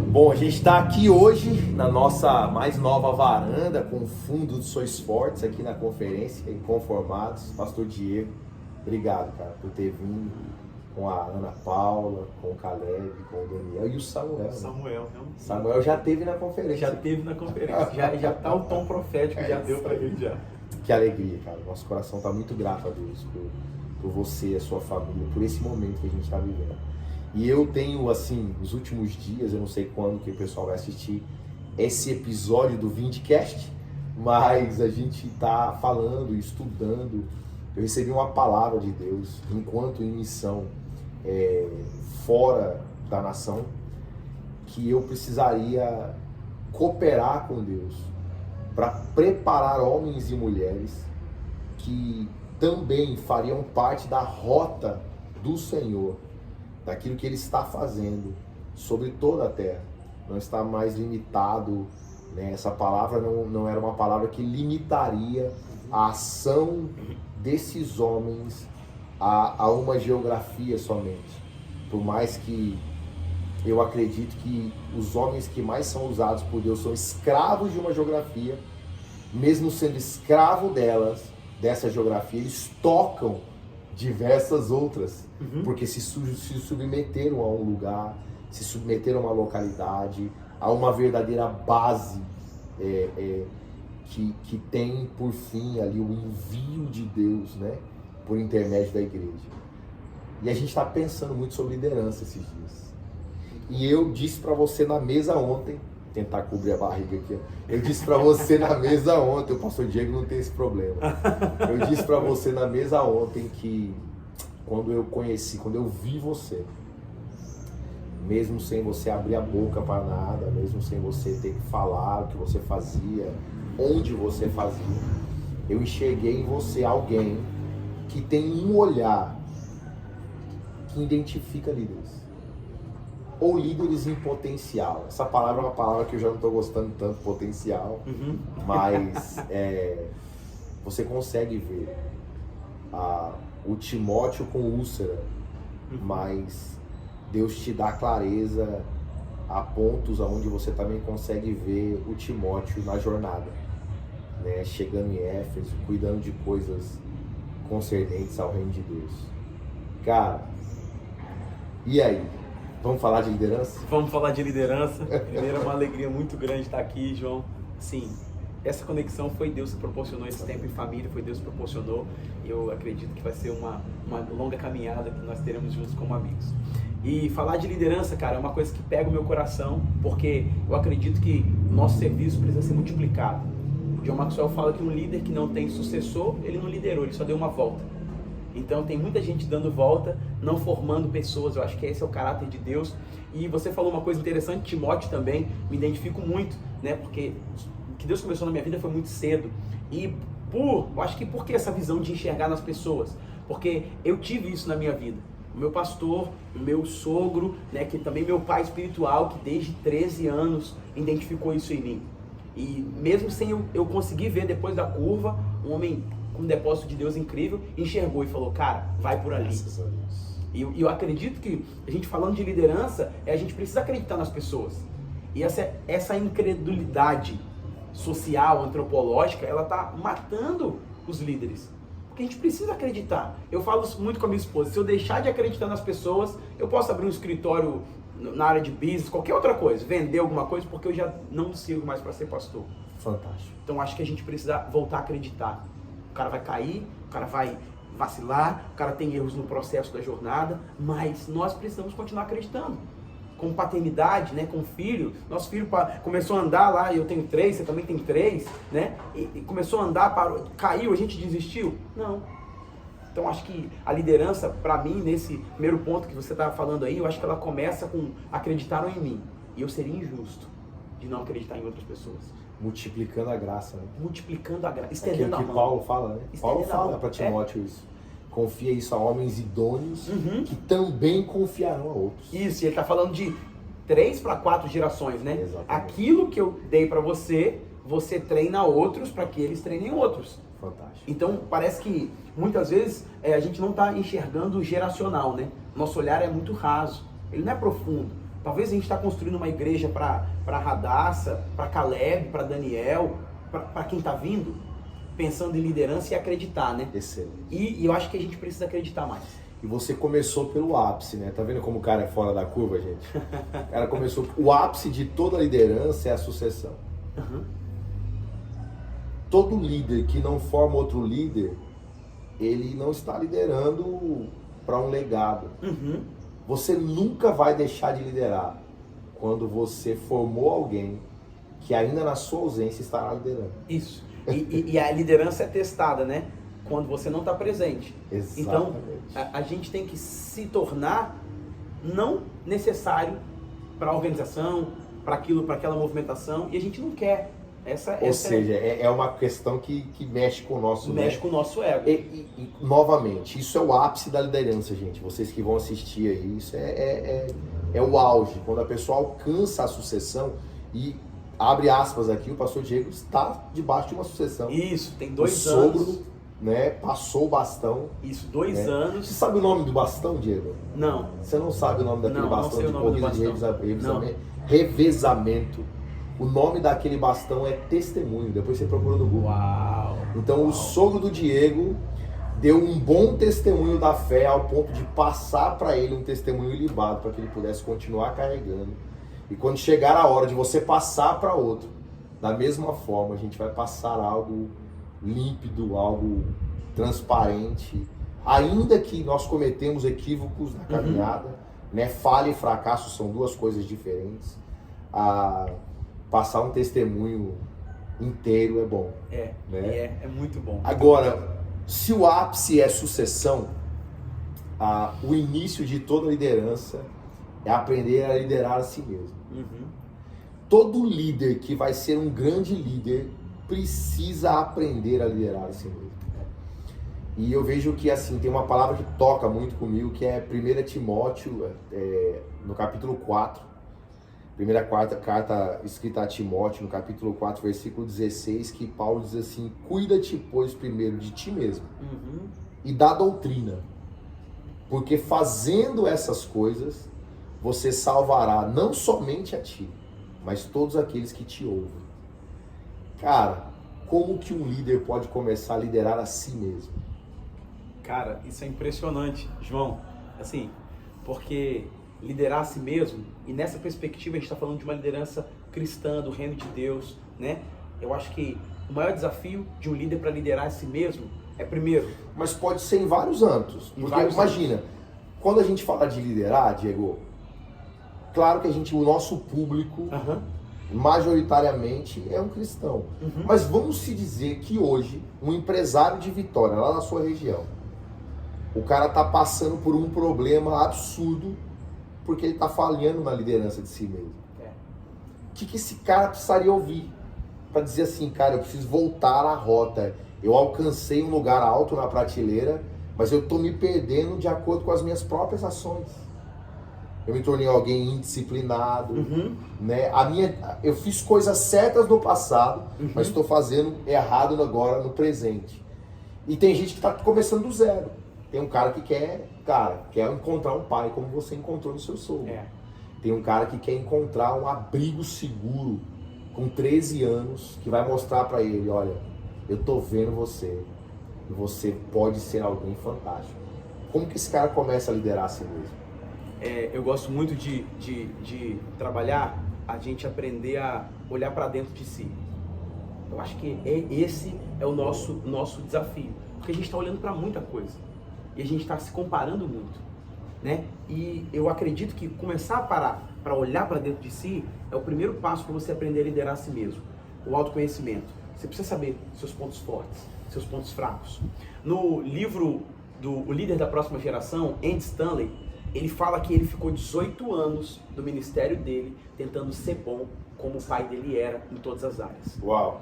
Bom, a gente está aqui hoje na nossa mais nova varanda com fundo de Sois Fortes aqui na conferência, Inconformados. Pastor Diego, obrigado, cara, por ter vindo com a Ana Paula, com o Caleb, com o Daniel e o Samuel. Né? Samuel já esteve na conferência. Já tá o tom profético, já deu para ele já. Que alegria, cara. Nosso coração está muito grato a Deus por você, a sua família, por esse momento que a gente está vivendo. E eu tenho, assim, nos últimos dias, eu não sei quando que o pessoal vai assistir esse episódio do Vindcast, mas a gente está falando, estudando. Eu recebi uma palavra de Deus, enquanto em missão fora da nação, que eu precisaria cooperar com Deus para preparar homens e mulheres que também fariam parte da rota do Senhor, daquilo que Ele está fazendo sobre toda a terra. Não está mais limitado, né? Essa palavra não era uma palavra que limitaria a ação desses homens a uma geografia somente. Por mais que eu acredito que os homens que mais são usados por Deus são escravos de uma geografia, mesmo sendo escravo dessa geografia, eles tocam diversas outras, porque se submeteram a um lugar, se submeteram a uma localidade, a uma verdadeira base que tem por fim ali o envio de Deus, né, por intermédio da igreja. E a gente está pensando muito sobre liderança esses dias. E eu disse para você na mesa ontem, tentar cobrir a barriga aqui, eu disse para você na mesa ontem, o pastor Diego não tem esse problema. Eu disse para você na mesa ontem que quando eu vi você, mesmo sem você abrir a boca para nada, mesmo sem você ter que falar o que você fazia, onde você fazia, eu enxerguei em você alguém que tem um olhar que identifica líderes. Ou líderes em potencial. Essa palavra é uma palavra que eu já não estou gostando tanto, potencial, mas você consegue ver o Timóteo com úlcera, mas Deus te dá clareza a pontos onde você também consegue ver o Timóteo na jornada, né? Chegando em Éfeso, cuidando de coisas concernentes ao reino de Deus. Cara, e aí? Vamos falar de liderança? Vamos falar de liderança. Primeiro, é uma alegria muito grande estar aqui, João. Sim, essa conexão foi Deus que proporcionou esse tempo em família, foi Deus que proporcionou. Eu acredito que vai ser uma longa caminhada que nós teremos juntos como amigos. E falar de liderança, cara, é uma coisa que pega o meu coração, porque eu acredito que o nosso serviço precisa ser multiplicado. O John Maxwell fala que um líder que não tem sucessor, ele não liderou, ele só deu uma volta. Então tem muita gente dando volta, não formando pessoas. Eu acho que esse é o caráter de Deus. E você falou uma coisa interessante, Timóteo também, me identifico muito, né? Porque o que Deus começou na minha vida foi muito cedo. E eu acho que por que essa visão de enxergar nas pessoas? Porque eu tive isso na minha vida. O meu pastor, o meu sogro, né, que também meu pai espiritual, que desde 13 anos identificou isso em mim. E mesmo sem eu conseguir ver depois da curva, um homem com um depósito de Deus incrível, enxergou e falou, cara, vai por ali. E eu acredito que a gente falando de liderança, a gente precisa acreditar nas pessoas. E essa incredulidade social, antropológica, ela tá matando os líderes. Porque a gente precisa acreditar. Eu falo muito com a minha esposa, se eu deixar de acreditar nas pessoas, eu posso abrir um escritório na área de business, qualquer outra coisa, vender alguma coisa, porque eu já não sirvo mais para ser pastor. Fantástico. Então acho que a gente precisa voltar a acreditar. O cara vai cair, o cara vai vacilar, o cara tem erros no processo da jornada, mas nós precisamos continuar acreditando. Com paternidade, né, com filho, nosso filho começou a andar lá, eu tenho 3, você também tem 3, né, e começou a andar, parou, caiu, a gente desistiu? Não. Então acho que a liderança, para mim, nesse primeiro ponto que você estava falando aí, eu acho que ela começa com acreditaram em mim, e eu seria injusto de não acreditar em outras pessoas. Multiplicando a graça, né? Multiplicando a graça, estendendo a mão. Aquilo que Paulo fala, né? Paulo fala para Timóteo isso. Confia isso a homens idôneos que também confiarão a outros. Isso, e ele está falando de 3 para 4 gerações, né? Exatamente. Aquilo que eu dei para você, você treina outros para que eles treinem outros. Fantástico. Então, parece que muitas vezes a gente não está enxergando o geracional, né? Nosso olhar é muito raso, ele não é profundo. Talvez a gente está construindo uma igreja para Radassa, para Caleb, para Daniel, para quem está vindo, pensando em liderança e acreditar, né? Excelente. E eu acho que a gente precisa acreditar mais. E você começou pelo ápice, né? Tá vendo como o cara é fora da curva, gente? O cara começou... O ápice de toda liderança é a sucessão. Uhum. Todo líder que não forma outro líder, ele não está liderando para um legado. Uhum. Você nunca vai deixar de liderar quando você formou alguém que ainda na sua ausência estará liderando. Isso. E a liderança é testada, né? Quando você não está presente. Exatamente. Então, a gente tem que se tornar não necessário para a organização, para aquilo, para aquela movimentação, e a gente não quer. Ou seja, é uma questão que mexe com o nosso... Mexe com o nosso ego. E, novamente, isso é o ápice da liderança, gente. Vocês que vão assistir aí, isso é o auge. Quando a pessoa alcança a sucessão e... Abre aspas aqui, o pastor Diego está debaixo de uma sucessão. Isso, tem 2 anos. O anos. sogro, né, passou o bastão. Isso, 2 né? anos. Você sabe o nome do bastão, Diego? Não. Você não sabe o nome daquele Não, bastão não sei de o nome do corrida de bastão. revezamento? O nome daquele bastão é testemunho. Depois você procura no Google. Uau! Então o sogro do Diego deu um bom testemunho da fé ao ponto de passar para ele um testemunho ilibado para que ele pudesse continuar carregando. E quando chegar a hora de você passar para outro, da mesma forma, a gente vai passar algo límpido, algo transparente. Ainda que nós cometemos equívocos na caminhada, né? Falha e fracasso são 2 coisas diferentes. Passar um testemunho inteiro é bom. Né? É muito bom. Agora, se o ápice é sucessão, o início de toda liderança é aprender a liderar a si mesmo. Todo líder que vai ser um grande líder precisa aprender a liderar a si mesmo. E eu vejo que assim, tem uma palavra que toca muito comigo, que é 1 Timóteo, no capítulo 4. Primeira carta escrita a Timóteo, no capítulo 4, versículo 16, que Paulo diz assim: cuida-te, pois, primeiro de ti mesmo e da doutrina, porque fazendo essas coisas, você salvará não somente a ti, mas todos aqueles que te ouvem. Cara, como que um líder pode começar a liderar a si mesmo? Cara, isso é impressionante, João. Assim, porque liderar a si mesmo, e nessa perspectiva a gente está falando de uma liderança cristã, do reino de Deus, né? Eu acho que o maior desafio de um líder para liderar a si mesmo é primeiro... Mas pode ser em vários âmbitos. Porque imagina, quando a gente fala de liderar, Diego, claro que o nosso público, majoritariamente, é um cristão. Mas vamos se dizer que hoje, um empresário de Vitória, lá na sua região, o cara está passando por um problema absurdo, porque ele está falhando na liderança de si mesmo. O que esse cara precisaria ouvir? Para dizer assim, cara, eu preciso voltar à rota. Eu alcancei um lugar alto na prateleira, mas eu estou me perdendo de acordo com as minhas próprias ações. Eu me tornei alguém indisciplinado, né? Eu fiz coisas certas no passado, mas estou fazendo errado agora no presente. E tem gente que está começando do zero. Tem um cara que quer encontrar um pai como você encontrou no seu sogro. Tem um cara que quer encontrar um abrigo seguro com 13 anos, que vai mostrar para ele, olha, eu tô vendo você e você pode ser alguém fantástico. Como que esse cara começa a liderar a si mesmo? Eu gosto muito de trabalhar, a gente aprender a olhar para dentro de si. Eu acho que esse é o nosso desafio, porque a gente está olhando para muita coisa e a gente está se comparando muito, né? E eu acredito que começar a parar para olhar para dentro de si é o primeiro passo para você aprender a liderar a si mesmo. O autoconhecimento. Você precisa saber seus pontos fortes, seus pontos fracos. No livro do O Líder da Próxima Geração, Andy Stanley, ele fala que ele ficou 18 anos no ministério dele tentando ser bom como o pai dele era em todas as áreas. Uau,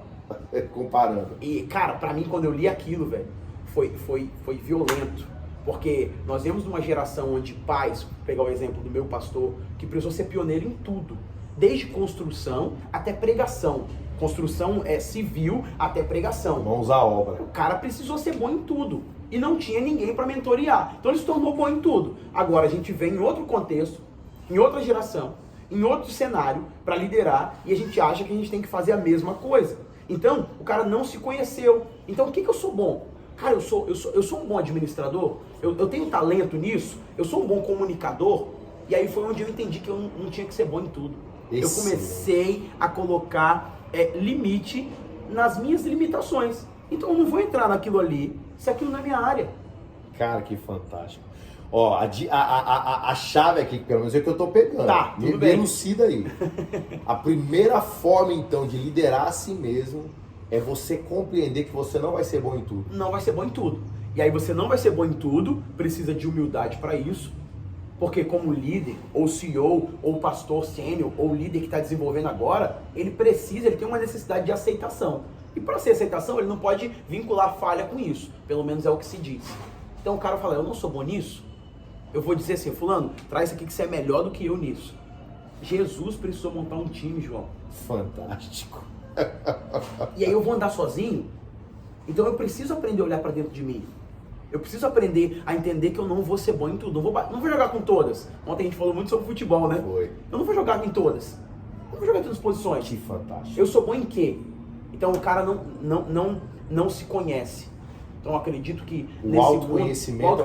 comparando. E, cara, pra mim, quando eu li aquilo, velho, foi violento. Porque nós vemos uma geração onde pais, vou pegar o exemplo do meu pastor, que precisou ser pioneiro em tudo. Desde construção até pregação. Construção civil até pregação. Mãos à obra. O cara precisou ser bom em tudo. E não tinha ninguém para mentorear. Então ele se tornou bom em tudo. Agora a gente vem em outro contexto, em outra geração, em outro cenário para liderar e a gente acha que a gente tem que fazer a mesma coisa. Então, o cara não se conheceu. Então, o que eu sou bom? Cara, eu sou um bom administrador? Eu tenho talento nisso? Eu sou um bom comunicador? E aí foi onde eu entendi que eu não tinha que ser bom em tudo. Eu comecei a colocar limite nas minhas limitações. Então eu não vou entrar naquilo ali se aquilo não é minha área. Cara, que fantástico. Ó, a chave aqui, pelo menos é que eu tô pegando. Tá, tudo bem. Me elucida aí. A primeira forma, então, de liderar a si mesmo é você compreender que você não vai ser bom em tudo. Não vai ser bom em tudo. E aí você não vai ser bom em tudo, precisa de humildade para isso. Porque como líder, ou CEO, ou pastor sênior, ou líder que está desenvolvendo agora, ele tem uma necessidade de aceitação. E para ser aceitação, ele não pode vincular falha com isso. Pelo menos é o que se diz. Então o cara fala, eu não sou bom nisso? Eu vou dizer assim, fulano, traz aqui que você é melhor do que eu nisso. Jesus precisou montar um time, João. Fantástico. E aí eu vou andar sozinho? Então eu preciso aprender a olhar para dentro de mim. Eu preciso aprender a entender que eu não vou ser bom em tudo. Não vou jogar com todas. Ontem a gente falou muito sobre futebol, né? Foi. Eu não vou jogar em todas. Eu não vou jogar em todas as posições. Que fantástico. Eu sou bom em quê? Então o cara não se conhece. Então eu acredito que o autoconhecimento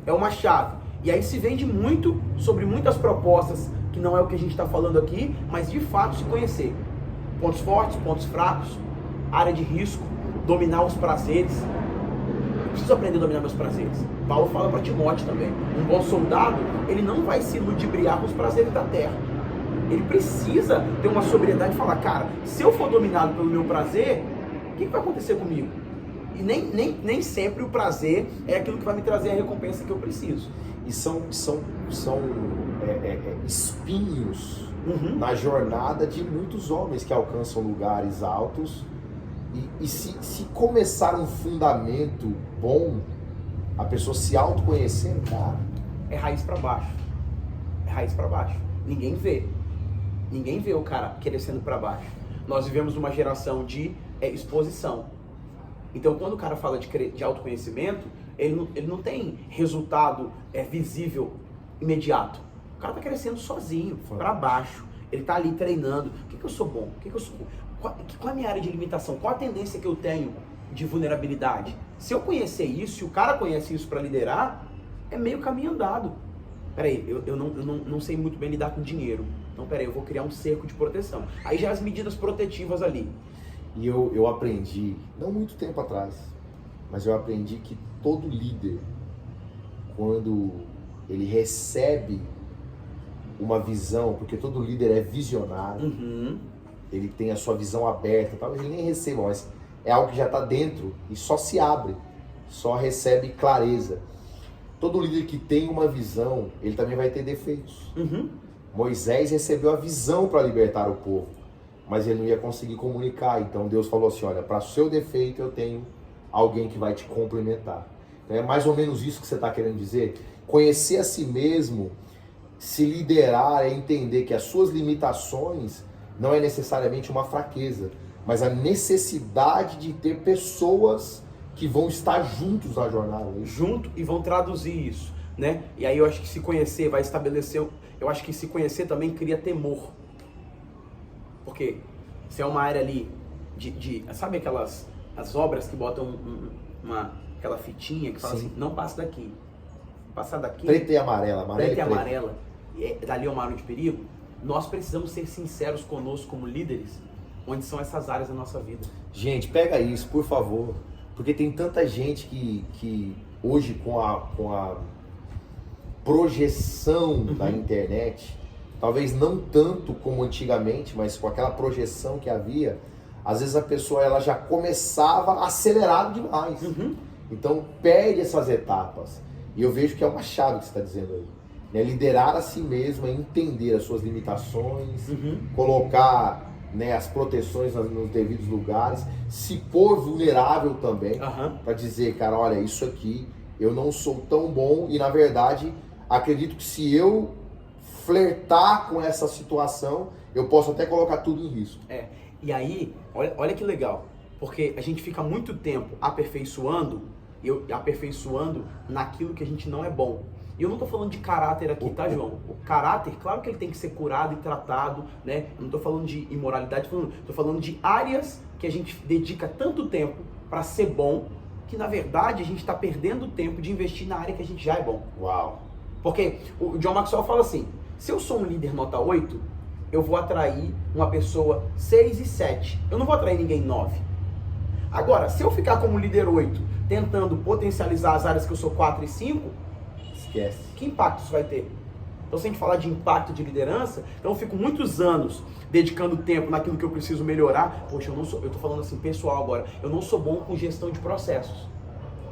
é uma chave. E aí se vende muito sobre muitas propostas, que não é o que a gente está falando aqui, mas de fato se conhecer. Pontos fortes, pontos fracos, área de risco, dominar os prazeres. Eu preciso aprender a dominar meus prazeres. Paulo fala para Timóteo também. Um bom soldado, ele não vai se ludibriar com os prazeres da terra. Ele precisa ter uma sobriedade e falar, cara, se eu for dominado pelo meu prazer, o que vai acontecer comigo? E nem sempre o prazer é aquilo que vai me trazer a recompensa que eu preciso. E são espinhos na jornada de muitos homens que alcançam lugares altos. E se começar um fundamento bom, a pessoa se autoconhecendo, cara... É raiz para baixo. É raiz para baixo. Ninguém vê. Ninguém vê o cara crescendo para baixo. Nós vivemos numa geração de exposição. Então, quando o cara fala de autoconhecimento, ele não tem resultado visível imediato. O cara tá crescendo sozinho, para baixo. Ele tá ali treinando. O que eu sou bom? Qual é a minha área de limitação? Qual a tendência que eu tenho de vulnerabilidade? Se eu conhecer isso, se o cara conhece isso para liderar, é meio caminho andado. Peraí, eu não sei muito bem lidar com dinheiro. Então, peraí, eu vou criar um cerco de proteção. Aí já as medidas protetivas ali. E eu aprendi, não muito tempo atrás, mas eu aprendi que todo líder, quando ele recebe uma visão, porque todo líder é visionário, ele tem a sua visão aberta, talvez ele nem receba, mas é algo que já está dentro e só se abre, só recebe clareza. Todo líder que tem uma visão, ele também vai ter defeitos. Moisés recebeu a visão para libertar o povo, mas ele não ia conseguir comunicar. Então Deus falou assim, olha, para o seu defeito eu tenho alguém que vai te complementar. Então é mais ou menos isso que você está querendo dizer. Conhecer a si mesmo, se liderar, é entender que as suas limitações não é necessariamente uma fraqueza, mas a necessidade de ter pessoas que vão estar juntos na jornada. Junto e vão traduzir isso, né? E aí eu acho que se conhecer vai estabelecer... Eu acho que se conhecer também cria temor. Porque se é uma área ali sabe as obras que botam aquela fitinha que fala assim, não passa daqui. Passar daqui... Preta e amarela. Preta e amarela. E dali é uma área de perigo. Nós precisamos ser sinceros conosco como líderes, onde são essas áreas da nossa vida. Gente, pega isso, por favor. Porque tem tanta gente que hoje com a projeção da internet, talvez não tanto como antigamente, mas com aquela projeção que havia, às vezes a pessoa ela já começava acelerado demais. Então perde essas etapas. E eu vejo que é uma chave que você está dizendo aí. Né? Liderar a si mesmo é entender as suas limitações, colocar, né, as proteções nos devidos lugares, se pôr vulnerável também, para dizer, cara, olha, isso aqui eu não sou tão bom e na verdade acredito que se eu flertar com essa situação, eu posso até colocar tudo em risco. E aí, olha que legal, porque a gente fica muito tempo aperfeiçoando naquilo que a gente não é bom. E eu não tô falando de caráter aqui, tá, João? O caráter, claro que ele tem que ser curado e tratado, né? Eu não tô falando de imoralidade, tô falando de áreas que a gente dedica tanto tempo para ser bom, que na verdade a gente está perdendo tempo de investir na área que a gente já é bom. Uau! Porque o John Maxwell fala assim, se eu sou um líder nota 8, eu vou atrair uma pessoa 6 e 7. Eu não vou atrair ninguém 9. Agora, se eu ficar como líder 8, tentando potencializar as áreas que eu sou 4 e 5, esquece. Que impacto isso vai ter? Então, se a gente falar de impacto de liderança, então eu fico muitos anos dedicando tempo naquilo que eu preciso melhorar. Poxa, eu tô falando assim, pessoal agora, eu não sou bom com gestão de processos.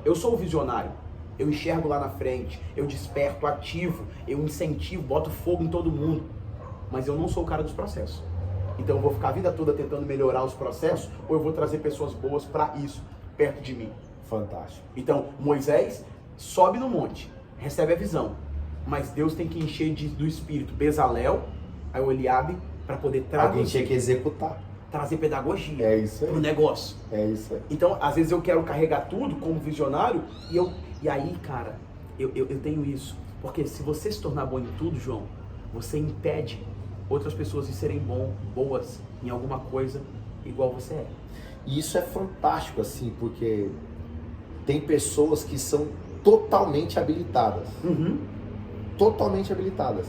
Eu sou o visionário. Eu enxergo lá na frente, eu desperto, ativo, eu incentivo, boto fogo em todo mundo. Mas eu não sou o cara dos processos. Então eu vou ficar a vida toda tentando melhorar os processos ou eu vou trazer pessoas boas para isso, perto de mim. Fantástico. Então, Moisés sobe no monte, recebe a visão. Mas Deus tem que encher do espírito Bezalel, aí o Eliabe, para poder traduzir. Alguém tinha que executar. Trazer pedagogia pro negócio. É isso aí. Então, às vezes eu quero carregar tudo como visionário e aí, cara, eu tenho isso. Porque se você se tornar bom em tudo, João, você impede outras pessoas de serem boas em alguma coisa igual você é. E isso é fantástico, assim, porque tem pessoas que são totalmente habilitadas. Uhum. Totalmente habilitadas.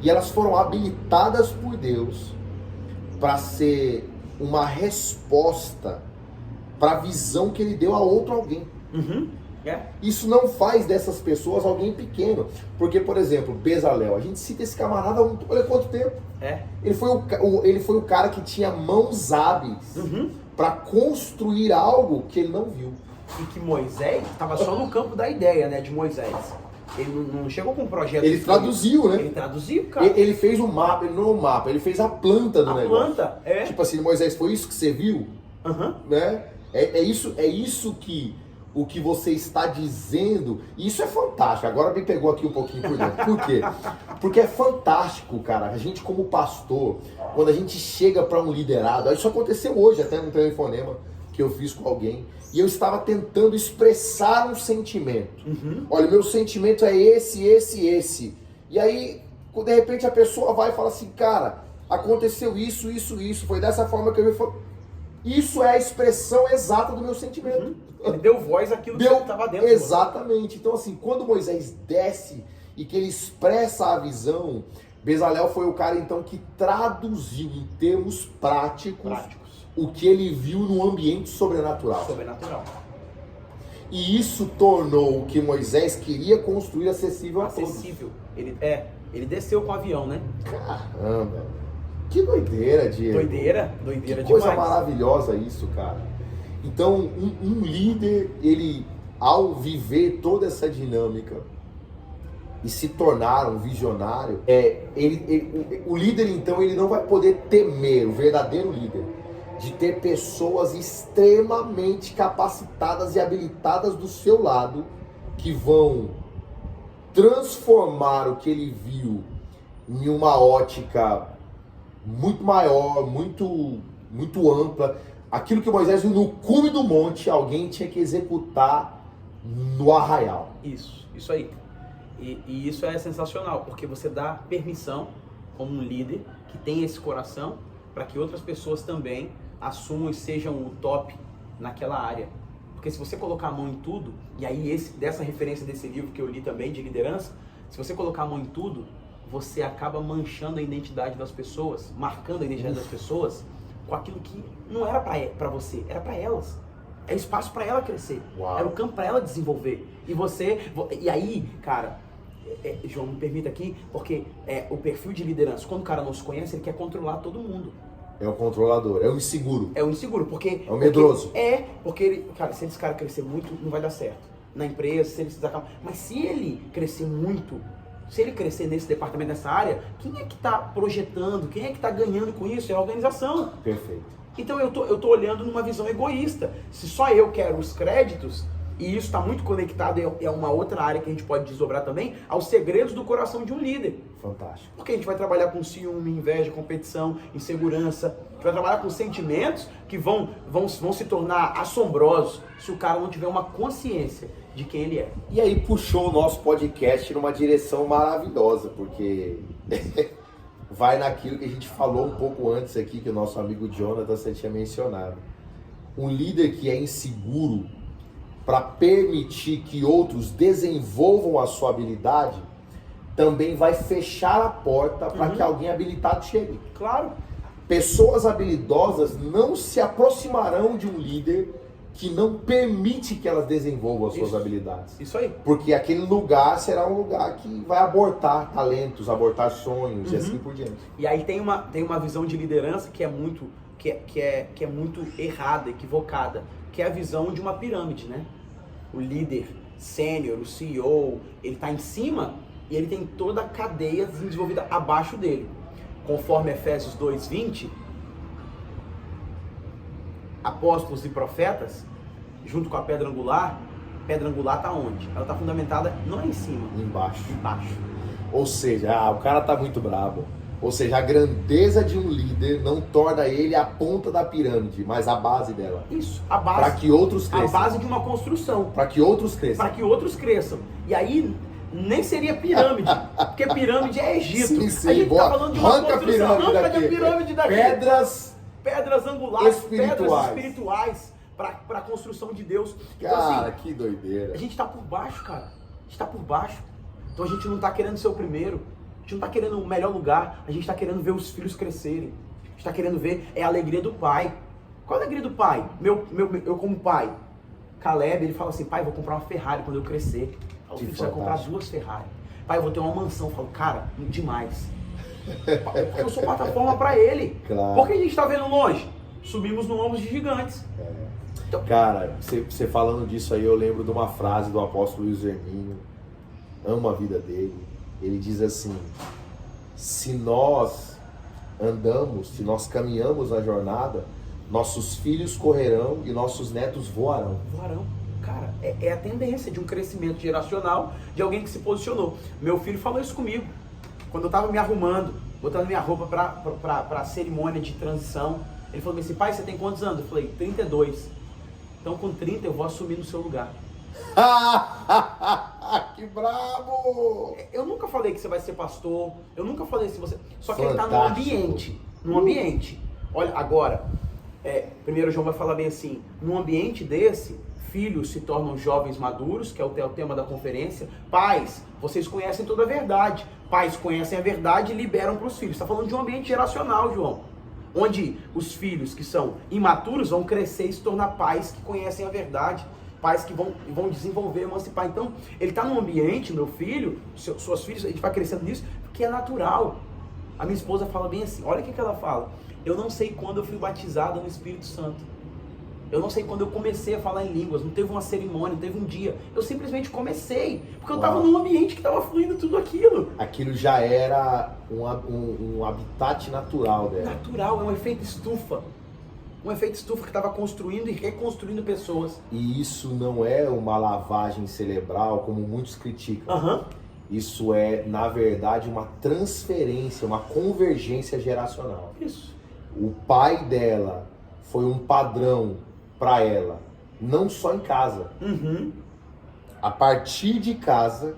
E elas foram habilitadas por Deus para ser uma resposta para a visão que ele deu a outro alguém. Uhum. Isso não faz dessas pessoas alguém pequeno. Porque, por exemplo, Bezalel, a gente cita esse camarada há olha quanto tempo. Ele foi o cara que tinha mãos hábeis para construir algo que ele não viu. E que Moisés estava só no campo da ideia, né, de Moisés. Ele não chegou com um projeto. Ele traduziu, né? Ele traduziu, cara. Ele fez o mapa, ele não é o mapa, ele fez a planta do negócio. A planta, é. Tipo assim, Moisés, foi isso que você viu? Né? É isso que o que você está dizendo, e isso é fantástico. Agora me pegou aqui um pouquinho por dentro. Por quê? Porque é fantástico, cara. A gente como pastor, quando a gente chega para um liderado, isso aconteceu hoje até no telefonema que eu fiz com alguém, e eu estava tentando expressar um sentimento. Olha, meu sentimento é esse. E aí, de repente a pessoa vai e fala assim, cara, aconteceu isso, foi dessa forma que eu vi. Isso é a expressão exata do meu sentimento. Ele deu voz àquilo que estava dentro. Exatamente. Então, assim, quando Moisés desce e que ele expressa a visão, Bezalel foi o cara, então, que traduziu em termos práticos o que ele viu no ambiente sobrenatural. E isso tornou o que Moisés queria construir acessível a todos. Ele desceu com o avião, né? Caramba. Que doideira, Diego. Doideira que demais. Coisa maravilhosa isso, cara. Então, um líder, ele, ao viver toda essa dinâmica e se tornar um visionário, o líder, então, ele não vai poder temer, o verdadeiro líder, de ter pessoas extremamente capacitadas e habilitadas do seu lado, que vão transformar o que ele viu em uma ótica muito maior, muito ampla. Aquilo que Moisés viu no cume do monte, alguém tinha que executar no arraial. Isso aí. E isso é sensacional, porque você dá permissão, como um líder que tem esse coração, para que outras pessoas também assumam e sejam o top naquela área. Porque se você colocar a mão em tudo, e aí dessa referência desse livro que eu li também, de liderança, se você colocar a mão em tudo, você acaba manchando a identidade das pessoas, marcando a identidade das pessoas com aquilo que não era para você, era para elas. É espaço para ela crescer. Uau. Era o campo para ela desenvolver. E aí, cara, João, me permita aqui, porque o perfil de liderança, quando o cara não se conhece, ele quer controlar todo mundo. É o controlador, é o inseguro. É o inseguro, porque... É o medroso. Porque ele, cara, se esse cara crescer muito, não vai dar certo. Na empresa, se ele se desacalmar. Mas se ele crescer muito, se ele crescer nesse departamento, nessa área, quem é que está projetando, quem é que está ganhando com isso? É a organização. Perfeito. Então eu tô olhando numa visão egoísta. Se só eu quero os créditos, e isso está muito conectado, é uma outra área que a gente pode desdobrar também, aos segredos do coração de um líder. Fantástico. Porque a gente vai trabalhar com ciúme, inveja, competição, insegurança. A gente vai trabalhar com sentimentos que vão se tornar assombrosos se o cara não tiver uma consciência de quem ele é. E aí puxou o nosso podcast numa direção maravilhosa, porque vai naquilo que a gente falou um pouco antes aqui, que o nosso amigo Jonathan você tinha mencionado. Um líder que é inseguro para permitir que outros desenvolvam a sua habilidade, também vai fechar a porta para que alguém habilitado chegue. Claro. Pessoas habilidosas não se aproximarão de um líder que não permite que elas desenvolvam as suas habilidades. Isso aí. Porque aquele lugar será um lugar que vai abortar talentos, abortar sonhos e assim por diante. E aí tem uma visão de liderança que é muito, que é muito errada, equivocada, que é a visão de uma pirâmide, né? O líder sênior, o CEO, ele está em cima e ele tem toda a cadeia desenvolvida abaixo dele. Conforme Efésios 2:20, apóstolos e profetas, junto com a pedra angular está onde? Ela está fundamentada não é em cima, Embaixo. embaixo. Ou seja, o cara tá muito brabo. Ou seja, a grandeza de um líder não torna ele a ponta da pirâmide, mas a base dela. Isso, a base. Para que outros A cresçam. base de uma construção. Para que outros cresçam. Para que outros cresçam. E aí nem seria pirâmide, porque pirâmide é Egito. Sim, a gente boa. tá falando de uma Arranca a construção, pirâmide arranca daqui. a pirâmide daqui. Pedras angulares, pedras espirituais para a construção de Deus. Então, Cara, assim, que doideira. a gente tá por baixo, cara. A gente tá por baixo. Então a gente não tá querendo ser o primeiro. A gente não tá querendo o melhor lugar. A gente tá querendo ver os filhos crescerem. A gente tá querendo ver a alegria do pai. Qual a alegria do pai? Eu como pai. Caleb, ele fala assim, pai, eu vou comprar uma Ferrari quando eu crescer. Aí o filho vai comprar 2 Ferrari. Pai, eu vou ter uma mansão. Eu falo, cara, demais. Porque eu sou plataforma para ele. Claro. Por que a gente está vendo longe? Subimos no ombro de gigantes. Então, Cara, você falando disso aí, eu lembro de uma frase do apóstolo Luiz Hermínio. Amo a vida dele. Ele diz assim: se nós andamos, se nós caminhamos na jornada, nossos filhos correrão e nossos netos voarão. Voarão. Cara, é a tendência de um crescimento geracional de alguém que se posicionou. Meu filho falou isso comigo. Quando eu estava me arrumando, botando minha roupa para a cerimônia de transição, ele falou assim, pai, você tem quantos anos? Eu falei, 32. Então com 30 eu vou assumir no seu lugar. Que bravo! Eu nunca falei que você vai ser pastor, eu nunca falei se você... Só que Fantástico. ele está num ambiente. Olha, agora, 1 João vai falar bem assim, num ambiente desse, filhos se tornam jovens maduros, que é o tema da conferência. Pais, vocês conhecem toda a verdade. Pais conhecem a verdade e liberam para os filhos. Está falando de um ambiente geracional, João. Onde os filhos que são imaturos vão crescer e se tornar pais que conhecem a verdade. Pais que vão desenvolver, emancipar. Então, ele está num ambiente, meu filho, suas filhas, a gente vai crescendo nisso, que é natural. A minha esposa fala bem assim, olha o que ela fala. Eu não sei quando eu fui batizada no Espírito Santo. Eu não sei quando eu comecei a falar em línguas, não teve uma cerimônia, não teve um dia. Eu simplesmente comecei, porque eu estava num ambiente que estava fluindo tudo aquilo. Aquilo já era um habitat natural dela. Natural, é um efeito estufa. Um efeito estufa que estava construindo e reconstruindo pessoas. E isso não é uma lavagem cerebral, como muitos criticam. Isso é, na verdade, uma transferência, uma convergência geracional. Isso. O pai dela foi um padrão para ela, não só em casa. A partir de casa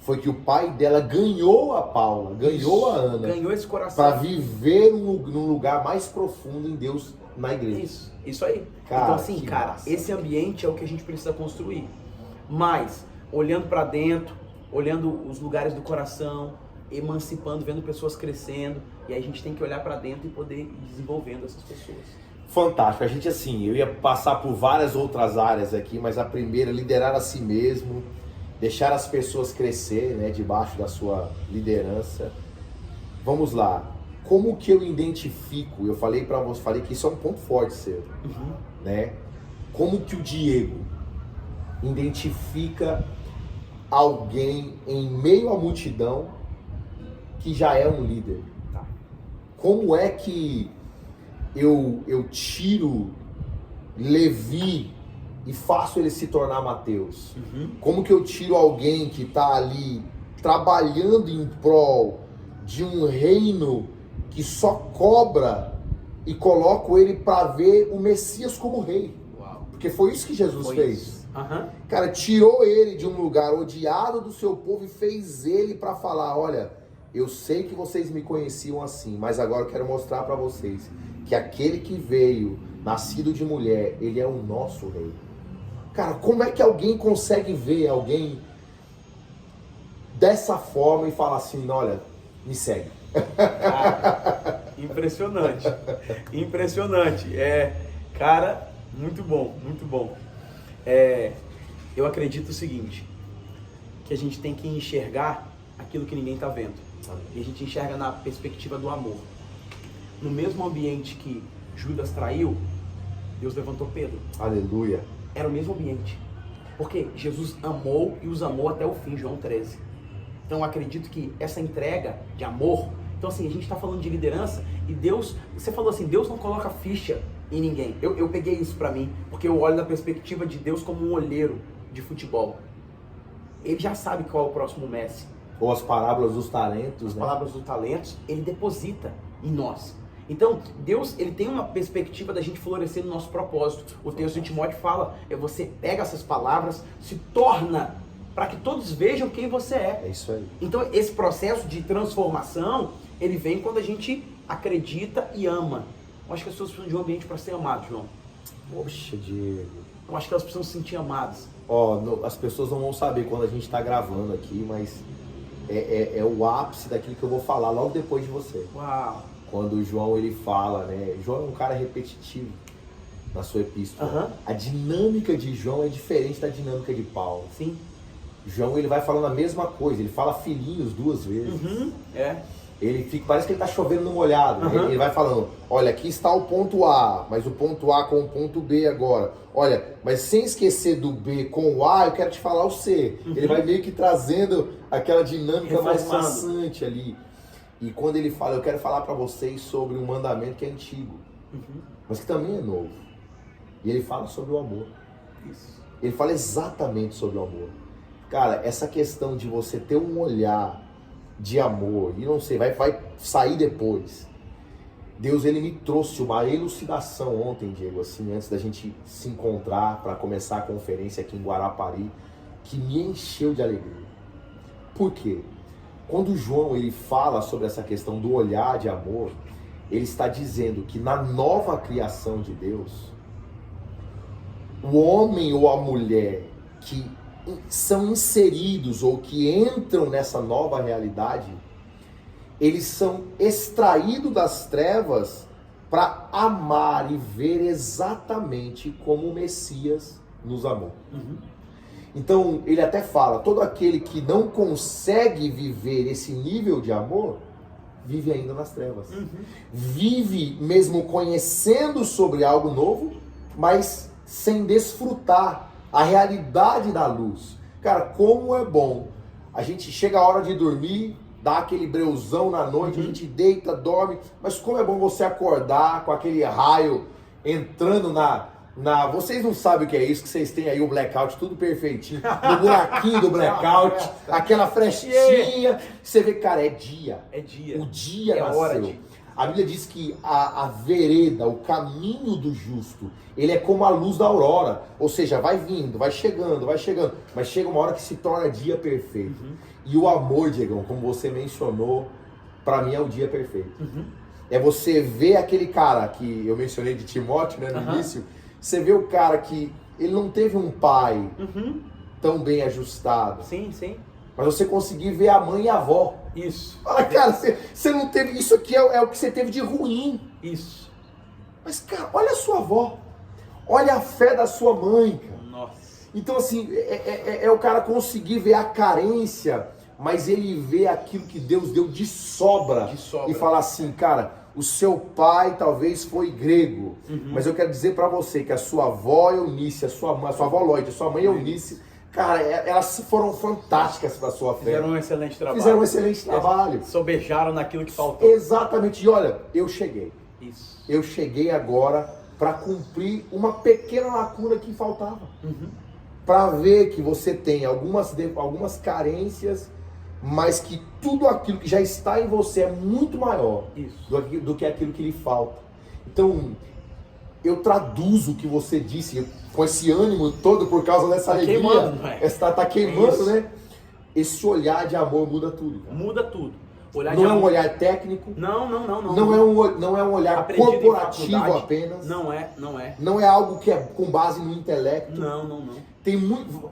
foi que o pai dela ganhou a Paula, ganhou a Ana, ganhou esse coração para viver num lugar mais profundo em Deus, na igreja. Isso aí. Cara, então assim, cara, massa. esse ambiente é o que a gente precisa construir. Mas olhando para dentro, olhando os lugares do coração, emancipando, vendo pessoas crescendo, e aí a gente tem que olhar para dentro e poder ir desenvolvendo essas pessoas. Fantástico. A gente, assim, eu ia passar por várias outras áreas aqui, mas a primeira, liderar a si mesmo, deixar as pessoas crescer, né, debaixo da sua liderança. Vamos lá. Como que eu identifico? Eu falei para você, falei que isso é um ponto forte seu, né? Como que o Diego identifica alguém em meio à multidão que já é um líder? Tá. Como é que eu tiro Levi e faço ele se tornar Mateus? Como que eu tiro alguém que está ali trabalhando em prol de um reino que só cobra e coloco ele para ver o Messias como rei? Uau. Porque foi isso que Jesus fez. Isso. Cara, tirou ele de um lugar odiado do seu povo e fez ele para falar, olha, eu sei que vocês me conheciam assim, mas agora eu quero mostrar para vocês que aquele que veio, nascido de mulher, ele é o nosso rei. Cara, como é que alguém consegue ver alguém dessa forma e falar assim, olha, me segue? Cara, impressionante. Impressionante. Cara, muito bom, muito bom. Eu acredito o seguinte, que a gente tem que enxergar aquilo que ninguém está vendo. E a gente enxerga na perspectiva do amor. No mesmo ambiente que Judas traiu, Deus levantou Pedro. Aleluia. Era o mesmo ambiente. Porque Jesus amou e os amou até o fim, João 13. Então eu acredito que essa entrega de amor, então assim, a gente está falando de liderança e Deus, você falou assim, Deus não coloca ficha em ninguém. Eu peguei isso para mim, porque eu olho da perspectiva de Deus como um olheiro de futebol. Ele já sabe qual é o próximo Messi. Ou as parábolas dos talentos, As né? palavras dos talentos, ele deposita em nós. Então, Deus, ele tem uma perspectiva da gente florescer no nosso propósito. O texto de Timóteo fala, você pega essas palavras, se torna, para que todos vejam quem você é. É isso aí. Então, esse processo de transformação, ele vem quando a gente acredita e ama. Eu acho que as pessoas precisam de um ambiente para ser amado, João. Poxa, Diego. Eu acho que elas precisam se sentir amadas. As pessoas não vão saber quando a gente está gravando aqui, mas é o ápice daquilo que eu vou falar logo depois de você. Uau! Quando o João ele fala, né? João é um cara repetitivo na sua epístola. A dinâmica de João é diferente da dinâmica de Paulo. Sim. João ele vai falando a mesma coisa, ele fala filhinhos 2 vezes. Ele fica, parece que ele está chovendo no molhado. Ele vai falando, olha, aqui está o ponto A, mas o ponto A com o ponto B agora. Olha, mas sem esquecer do B com o A, eu quero te falar o C. Ele vai meio que trazendo aquela dinâmica mais maçante ali. E quando ele fala, eu quero falar para vocês sobre um mandamento que é antigo, mas que também é novo. E ele fala sobre o amor. Isso. Ele fala exatamente sobre o amor. Cara, essa questão de você ter um olhar de amor, e não sei, vai sair depois. Deus, ele me trouxe uma elucidação ontem, Diego, assim, antes da gente se encontrar para começar a conferência aqui em Guarapari, que me encheu de alegria. Por quê? Quando João ele fala sobre essa questão do olhar de amor, ele está dizendo que na nova criação de Deus, o homem ou a mulher que são inseridos ou que entram nessa nova realidade, eles são extraídos das trevas para amar e ver exatamente como o Messias nos amou. Então, ele até fala, todo aquele que não consegue viver esse nível de amor, vive ainda nas trevas. Vive mesmo conhecendo sobre algo novo, mas sem desfrutar a realidade da luz. Cara, como é bom. A gente chega a hora de dormir, dá aquele breuzão na noite, a gente deita, dorme, mas como é bom você acordar com aquele raio entrando vocês não sabem o que é isso, que vocês têm aí o blackout tudo perfeitinho, no buraquinho do blackout, aquela frestinha, você vê, cara, é dia. É dia. O dia é nasceu. Hora de... A Bíblia diz que a vereda, o caminho do justo, ele é como a luz da aurora, ou seja, vai vindo, vai chegando, mas chega uma hora que se torna dia perfeito. E o amor, Diegão, como você mencionou, para mim é o dia perfeito. É você ver aquele cara que eu mencionei de Timóteo, né, no início. Você vê o cara que ele não teve um pai tão bem ajustado. Sim. Mas você conseguir ver a mãe e a avó. Isso. Fala, cara, você não teve... Isso aqui é o que você teve de ruim. Isso. Mas, cara, olha a sua avó. Olha a fé da sua mãe, cara. Nossa. Então, assim, é o cara conseguir ver a carência, mas ele vê aquilo que Deus deu de sobra. E falar assim, cara... O seu pai talvez foi grego, mas eu quero dizer para você que a sua avó Eunice, a sua avó Lloyd, a sua mãe Eunice, cara, elas foram fantásticas para a sua fé. Fizeram um excelente trabalho. Sobejaram naquilo que faltou. Exatamente. E olha, eu cheguei. Isso. Eu cheguei agora para cumprir uma pequena lacuna que faltava. Para ver que você tem algumas carências, mas que tudo aquilo que já está em você é muito maior do que aquilo que lhe falta. Então, eu traduzo o que você disse com esse ânimo todo por causa dessa alegria. Tá queimando, né? Esse olhar de amor muda tudo, cara. Muda tudo. Não é um olhar técnico. Não. Não é um olhar corporativo apenas. Não é. Não é algo que é com base no intelecto. Não.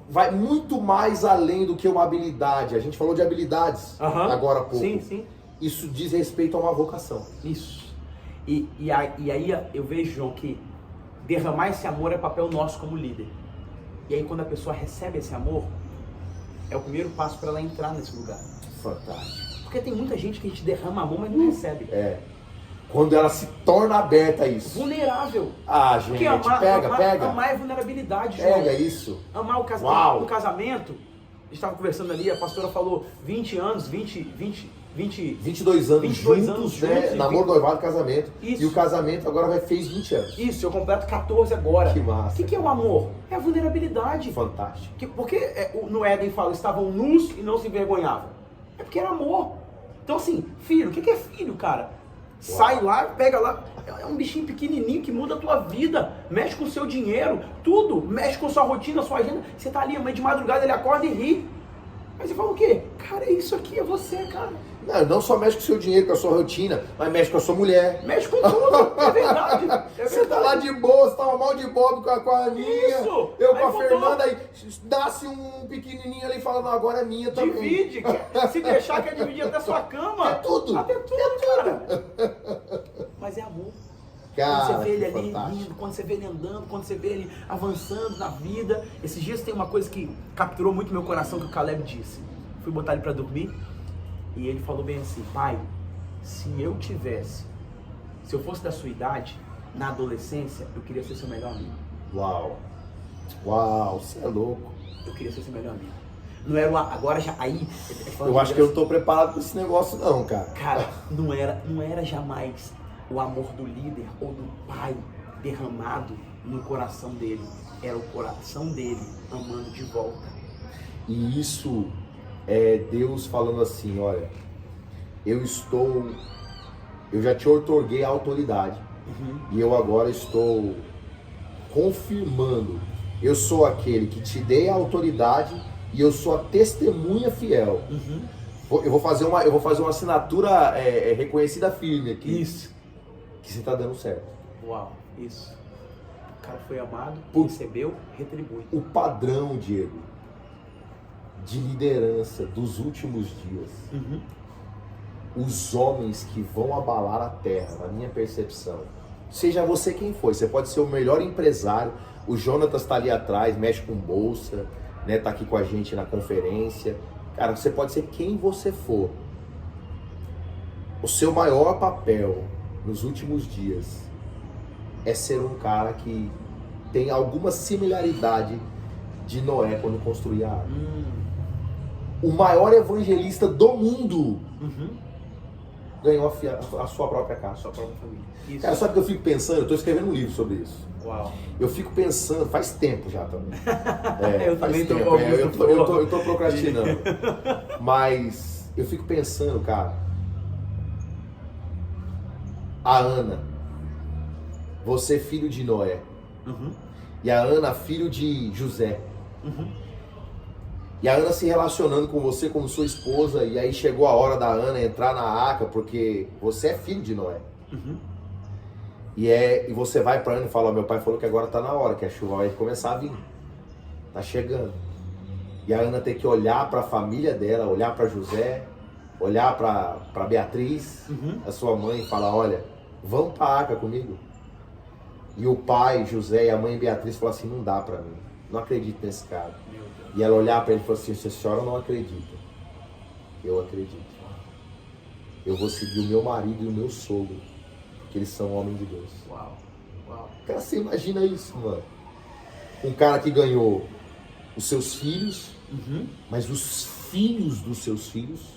Vai muito mais além do que uma habilidade. A gente falou de habilidades agora há pouco. Sim. Isso diz respeito a uma vocação. Isso. E aí eu vejo, João, que derramar esse amor é papel nosso como líder. E aí quando a pessoa recebe esse amor, é o primeiro passo para ela entrar nesse lugar. Fantástico. Porque tem muita gente que a gente derrama amor, mas não recebe. Quando ela se torna aberta a isso. Vulnerável. Ah, gente, pega. Amar é vulnerabilidade, João. Pega isso. Amar o casamento. No casamento, a gente estava conversando ali, a pastora falou 20 anos, 22 anos 22 juntos, né? Namoro, noivado, casamento. Isso. E o casamento agora fez 20 anos. Isso, eu completo 14 agora. Que massa. O que é o amor? É a vulnerabilidade. Fantástico. Porque no Éden fala, estavam nus e não se envergonhavam. É porque era amor. Então assim, filho, o que é filho, cara? Sai lá, pega lá, é um bichinho pequenininho que muda a tua vida, mexe com o seu dinheiro, tudo, mexe com sua rotina, sua agenda. Você tá ali, de madrugada ele acorda e ri. Aí você fala o quê? Cara, é isso aqui, é você, cara. Não só mexe com o seu dinheiro, com a sua rotina, mas mexe com a sua mulher. Mexe com tudo, é verdade. Você tá lá de boa, você tava mal de bobe com a Aninha. Isso. Eu com a Fernanda, aí dá-se um pequenininho ali e fala, não, agora é minha também. Divide, se deixar quer dividir até sua cama. É tudo. Até tudo, cara. Mas é amor. Cara, quando você vê ele ali fantástico. rindo, quando você vê ele andando, quando você vê ele avançando na vida. Esses dias tem uma coisa que capturou muito meu coração que o Caleb disse. Fui botar ele pra dormir e ele falou bem assim: pai, se eu fosse da sua idade, na adolescência, eu queria ser seu melhor amigo. Uau, você é louco. Eu queria ser seu melhor amigo. Não era uma, agora já aí. Eu acho que eu não tô preparado pra esse negócio não, cara. Cara, não era jamais o amor do líder ou do pai derramado no coração dele. Era o coração dele amando de volta. E isso é Deus falando assim, olha, eu já te outorguei a autoridade. E eu agora estou confirmando, eu sou aquele que te dei a autoridade e eu sou a testemunha fiel. Eu vou fazer uma assinatura reconhecida firme aqui. Isso. Que você está dando certo. Uau, isso. O cara foi amado, recebeu, retribui. O padrão, Diego, de liderança dos últimos dias, os homens que vão abalar a terra, na minha percepção, seja você quem for, você pode ser o melhor empresário, o Jonatas está ali atrás, mexe com bolsa, né, tá aqui com a gente na conferência, cara, você pode ser quem você for, o seu maior papel nos últimos dias é ser um cara que tem alguma similaridade de Noé quando construía a arca. O maior evangelista do mundo ganhou a sua própria casa. Sua própria família. Isso. Cara, sabe o que eu fico pensando? Eu estou escrevendo um livro sobre isso. Uau. Eu fico pensando, faz tempo já também. Eu faz também tempo. Eu tô procrastinando. Mas eu fico pensando, cara, a Ana, você filho de Noé, e a Ana filho de José, e a Ana se relacionando com você como sua esposa, e aí chegou a hora da Ana entrar na arca, porque você é filho de Noé. E você vai para Ana e fala, meu pai falou que agora tá na hora, que a chuva vai começar a vir, tá chegando. E a Ana tem que olhar para a família dela, olhar para José, olhar para Beatriz, a sua mãe, e falar, olha, vão para a arca comigo. E o pai, José, e a mãe Beatriz falam assim, não dá para mim, não acredito nesse cara. E ela olhar para ele e falar assim, se a senhora não acredita, eu acredito. Eu vou seguir o meu marido e o meu sogro, porque eles são homens de Deus. Uau. Cara, você imagina isso, mano. Um cara que ganhou os seus filhos, mas os filhos dos seus filhos,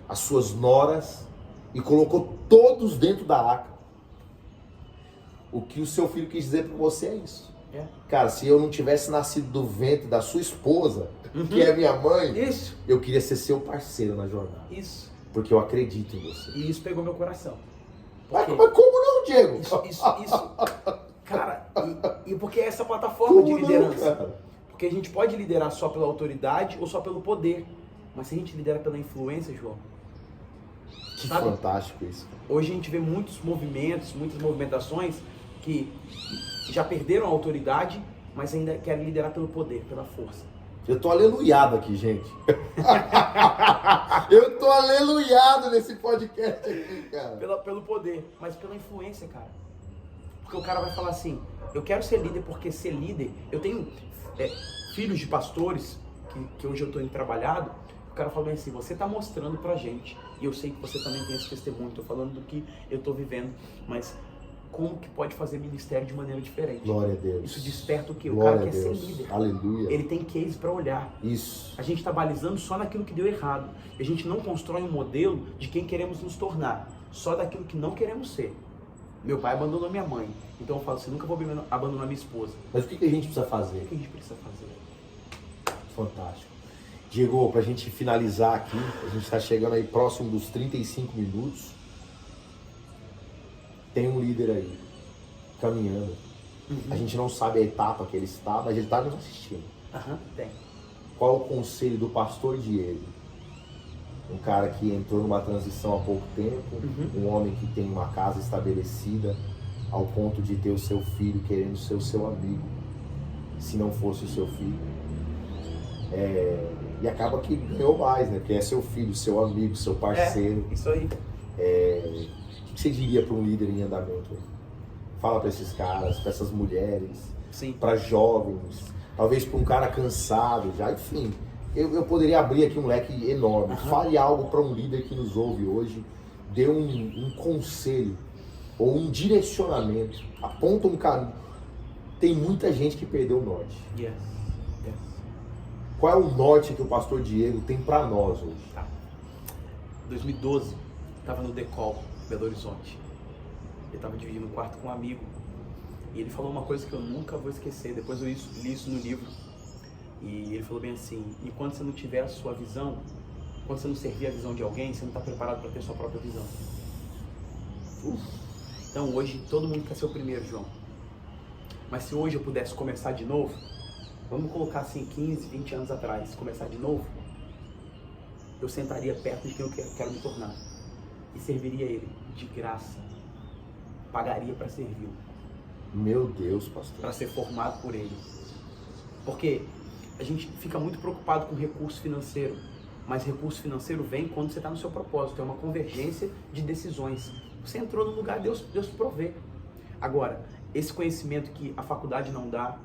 as suas noras, e colocou todos dentro da arca. O que o seu filho quis dizer para você é isso. É. Cara, se eu não tivesse nascido do ventre da sua esposa, que é minha mãe, Isso. eu queria ser seu parceiro na jornada. Isso. Porque eu acredito em você. E isso pegou meu coração. Mas Porque como não, Diego? isso. Cara, e porque é essa plataforma de Como não, liderança. cara? Porque a gente pode liderar só pela autoridade ou só pelo poder. Mas se a gente lidera pela influência, João, Que sabe? fantástico isso. Hoje a gente vê muitos movimentos, muitas movimentações que já perderam a autoridade, mas ainda querem liderar pelo poder, pela força. Eu tô aleluiado aqui, gente. Eu tô aleluiado nesse podcast aqui, cara. Pelo poder, mas pela influência, cara. Porque o cara vai falar assim, eu quero ser líder porque ser líder... Eu tenho filhos de pastores, que hoje eu tô indo trabalhado, o cara fala bem assim, você tá mostrando pra gente, e eu sei que você também tem esse testemunho, tô falando do que eu tô vivendo, mas como que pode fazer ministério de maneira diferente? Glória a Deus. Isso desperta o quê? O Glória cara a quer ser Deus. líder. Aleluia. Ele tem case pra olhar. Isso. A gente está balizando só naquilo que deu errado. E a gente não constrói um modelo de quem queremos nos tornar, só daquilo que não queremos ser. Meu pai abandonou minha mãe, então eu falo assim, nunca vou abandonar minha esposa. Mas o que a gente precisa fazer? O que a gente precisa fazer? Fantástico. Diego, pra gente finalizar aqui, a gente tá chegando aí próximo dos 35 minutos. Tem um líder aí, caminhando. A gente não sabe a etapa que ele está, mas ele está nos assistindo. Tem. Qual o conselho do pastor Diego? Um cara que entrou numa transição há pouco tempo, um homem que tem uma casa estabelecida, ao ponto de ter o seu filho querendo ser o seu amigo, se não fosse o seu filho. E acaba que ganhou mais, né? Porque é seu filho, seu amigo, seu parceiro. Isso aí. O que você diria para um líder em andamento? Fala para esses caras, para essas mulheres, Sim. para jovens, talvez para um cara cansado já, enfim. Eu poderia abrir aqui um leque enorme. Fale algo para um líder que nos ouve hoje, dê um conselho ou um direcionamento, aponta um caminho. Tem muita gente que perdeu o norte. Yes. Qual é o norte que o pastor Diego tem para nós hoje? Tá. 2012, estava no Decol, Belo Horizonte. Eu estava dividindo um quarto com um amigo. E ele falou uma coisa que eu nunca vou esquecer. Depois eu li isso no livro. E ele falou bem assim, enquanto você não tiver a sua visão, quando você não servir a visão de alguém, você não está preparado para ter a sua própria visão. Então hoje todo mundo quer ser o primeiro, João. Mas se hoje eu pudesse começar de novo, vamos colocar assim 15, 20 anos atrás, começar de novo, eu sentaria perto de quem eu quero me tornar e serviria ele de graça. Pagaria para servi-lo. Meu Deus, pastor. Para ser formado por ele. Porque a gente fica muito preocupado com recurso financeiro, mas recurso financeiro vem quando você está no seu propósito, é uma convergência de decisões. Você entrou no lugar, Deus provê. Agora, esse conhecimento que a faculdade não dá,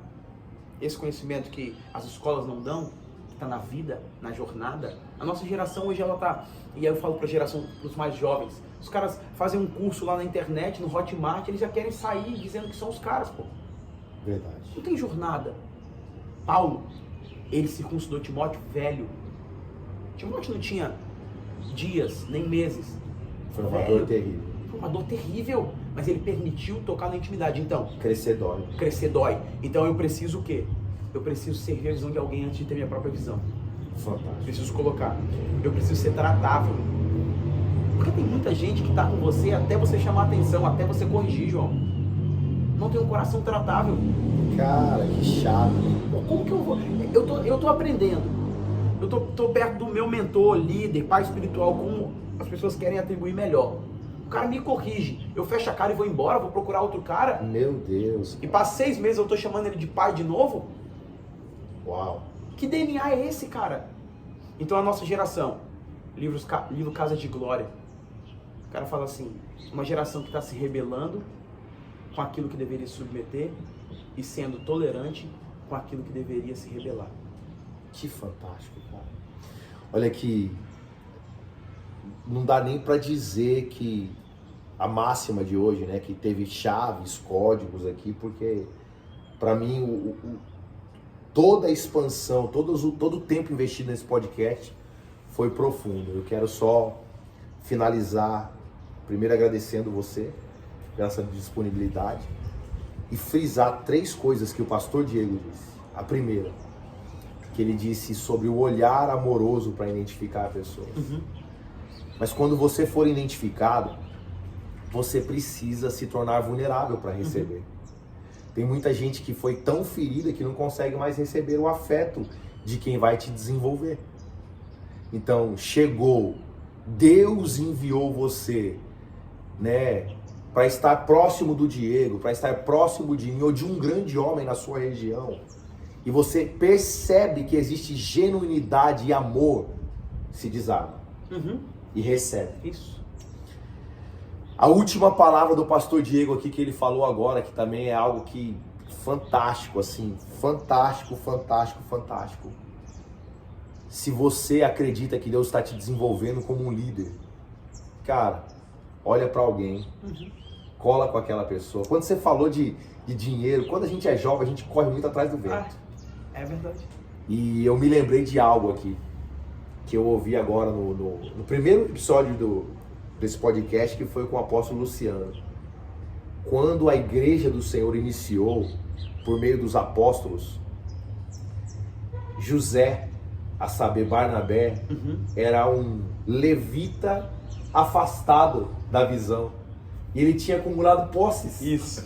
esse conhecimento que as escolas não dão, que está na vida, na jornada, a nossa geração hoje ela está, e aí eu falo para a geração, para os mais jovens, os caras fazem um curso lá na internet, no Hotmart, eles já querem sair dizendo que são os caras, pô. Verdade. Não tem jornada. Paulo, ele circuncidou Timóteo velho. Timóteo não tinha dias, nem meses. Foi uma Velho. dor terrível. Foi uma dor terrível, mas ele permitiu tocar na intimidade. Então, Crescer dói. crescer dói. Então eu preciso o quê? Eu preciso servir a visão de alguém antes de ter minha própria visão. Fantástico. Preciso colocar. Eu preciso ser tratável. Porque tem muita gente que está com você até você chamar atenção, até você corrigir, João. Não tem um coração tratável. Cara, que chato. Como que eu vou? Eu tô aprendendo. Eu tô perto do meu mentor, líder, pai espiritual, como as pessoas querem atribuir melhor. O cara me corrige. Eu fecho a cara e vou embora, vou procurar outro cara. Meu Deus. E passa 6 meses eu tô chamando ele de pai de novo. Uau. Que DNA é esse, cara? Então a nossa geração, livro Casa de Glória, o cara fala assim, uma geração que está se rebelando com aquilo que deveria se submeter e sendo tolerante com aquilo que deveria se rebelar. Que fantástico, cara. Olha que não dá nem para dizer que a máxima de hoje, né, que teve chaves, códigos aqui, porque para mim toda a expansão, todo o tempo investido nesse podcast foi profundo. Eu quero só finalizar primeiro agradecendo você pela essa disponibilidade e frisar 3 coisas que o pastor Diego disse. A primeira, que ele disse sobre o olhar amoroso para identificar a pessoa. Mas quando você for identificado, você precisa se tornar vulnerável para receber. Tem muita gente que foi tão ferida que não consegue mais receber o afeto de quem vai te desenvolver. Então, chegou, Deus enviou você, né, para estar próximo do Diego, para estar próximo de mim ou de um grande homem na sua região, e você percebe que existe genuinidade e amor, se desarma e recebe. Isso. A última palavra do pastor Diego aqui que ele falou agora, que também é algo que fantástico, assim, fantástico, fantástico, fantástico. Se você acredita que Deus está te desenvolvendo como um líder, cara, olha para alguém, cola com aquela pessoa. Quando você falou de dinheiro, quando a gente é jovem, a gente corre muito atrás do vento. É verdade. E eu me lembrei de algo aqui, que eu ouvi agora no primeiro episódio desse podcast, que foi com o apóstolo Luciano. Quando a igreja do Senhor iniciou, por meio dos apóstolos, José, a saber, Barnabé, era um levita afastado da visão. E ele tinha acumulado posses. Isso.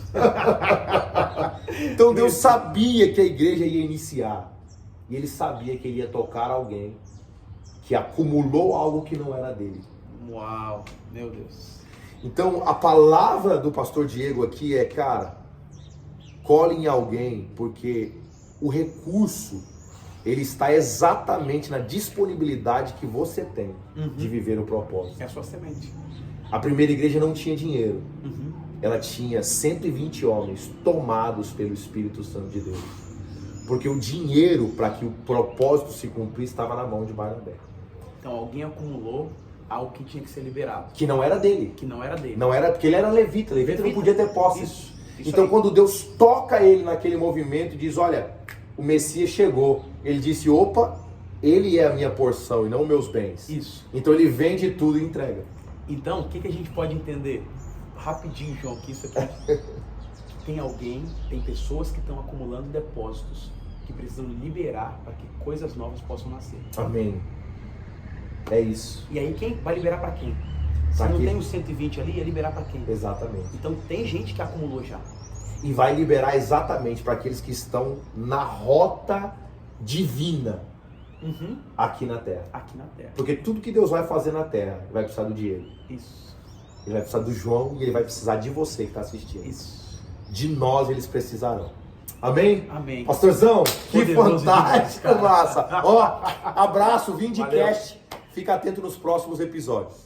Então Deus sabia que a igreja ia iniciar. E ele sabia que ele ia tocar alguém que acumulou algo que não era dele. Uau, meu Deus. Então a palavra do pastor Diego aqui é, cara, cole em alguém, porque o recurso, ele está exatamente na disponibilidade que você tem de viver o propósito. É a sua semente. A primeira igreja não tinha dinheiro. Ela tinha 120 homens tomados pelo Espírito Santo de Deus. Porque o dinheiro para que o propósito se cumprisse estava na mão de Barnabé. Então alguém acumulou algo que tinha que ser liberado. Que não era dele. Que não era dele. Não era, porque ele era levita. Levita não podia ter posse. Isso então aí. quando Deus toca ele naquele movimento e diz, olha, o Messias chegou. Ele disse, opa, ele é a minha porção e não meus bens. Isso. Então ele vende tudo e entrega. Então, o que a gente pode entender? Rapidinho, João, que isso aqui... tem pessoas que estão acumulando depósitos que precisam liberar para que coisas novas possam nascer. Amém. É isso. E aí, quem vai liberar para quem? Se Pra não quem? tem os 120 ali, é liberar para quem? Exatamente. Então, tem gente que acumulou já. E vai liberar exatamente para aqueles que estão na rota divina aqui na Terra. Aqui na Terra. Porque tudo que Deus vai fazer na Terra, vai precisar do Diego. Isso. Ele vai precisar do João e ele vai precisar de você que está assistindo. Isso. De nós eles precisarão. Amém? Amém. Pastorzão, que Poderoso fantástico, demais, cara. massa. Ó, abraço, Vindicast. Fica atento nos próximos episódios.